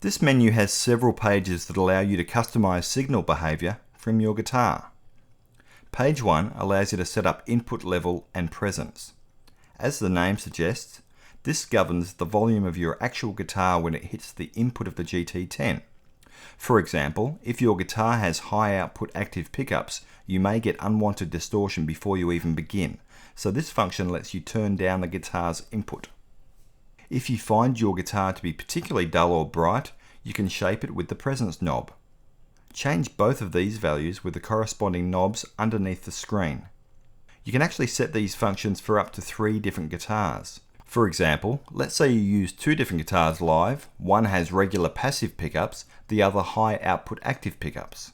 This menu has several pages that allow you to customize signal behavior from your guitar. Page 1 allows you to set up input level and presence. As the name suggests, this governs the volume of your actual guitar when it hits the input of the GT10. For example, if your guitar has high output active pickups, you may get unwanted distortion before you even begin, so this function lets you turn down the guitar's input. If you find your guitar to be particularly dull or bright, you can shape it with the presence knob. Change both of these values with the corresponding knobs underneath the screen. You can actually set these functions for up to 3 different guitars. For example, let's say you use 2 different guitars live. One has regular passive pickups, the other high output active pickups.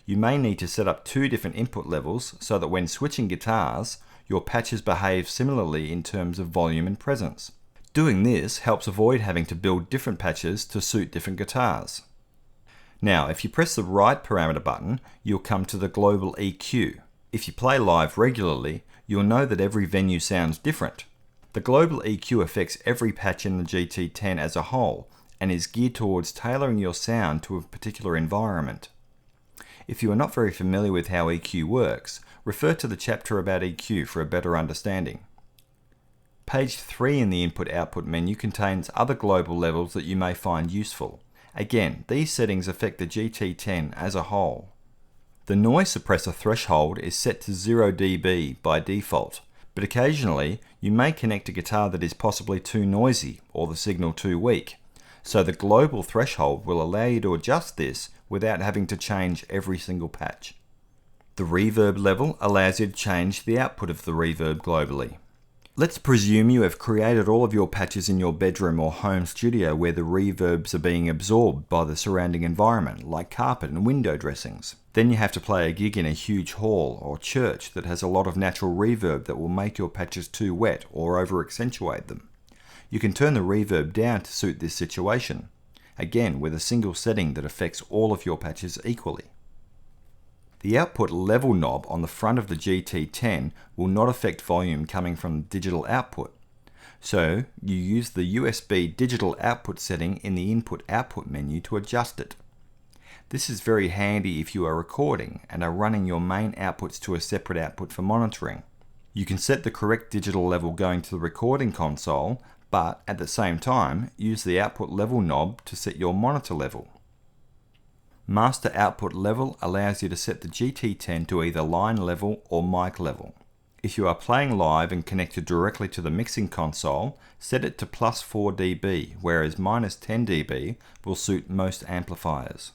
You may need to set up 2 different input levels so that when switching guitars, your patches behave similarly in terms of volume and presence. Doing this helps avoid having to build different patches to suit different guitars. Now, if you press the right parameter button, you'll come to the global EQ. If you play live regularly, you'll know that every venue sounds different. The global EQ affects every patch in the GT10 as a whole and is geared towards tailoring your sound to a particular environment. If you are not very familiar with how EQ works, refer to the chapter about EQ for a better understanding. Page 3 in the Input-Output menu contains other global levels that you may find useful. Again, these settings affect the GT10 as a whole. The noise suppressor threshold is set to 0 dB by default, but occasionally you may connect a guitar that is possibly too noisy or the signal too weak, so the global threshold will allow you to adjust this without having to change every single patch. The reverb level allows you to change the output of the reverb globally. Let's presume you have created all of your patches in your bedroom or home studio where the reverbs are being absorbed by the surrounding environment, like carpet and window dressings. Then you have to play a gig in a huge hall or church that has a lot of natural reverb that will make your patches too wet or over-accentuate them. You can turn the reverb down to suit this situation, again with a single setting that affects all of your patches equally. The output level knob on the front of the GT10 will not affect volume coming from the digital output. So you use the USB digital output setting in the Input-Output menu to adjust it. This is very handy if you are recording and are running your main outputs to a separate output for monitoring. You can set the correct digital level going to the recording console, but at the same time use the output level knob to set your monitor level. Master output level allows you to set the GT10 to either line level or mic level. If you are playing live and connected directly to the mixing console, set it to +4 dB, whereas -10 dB will suit most amplifiers.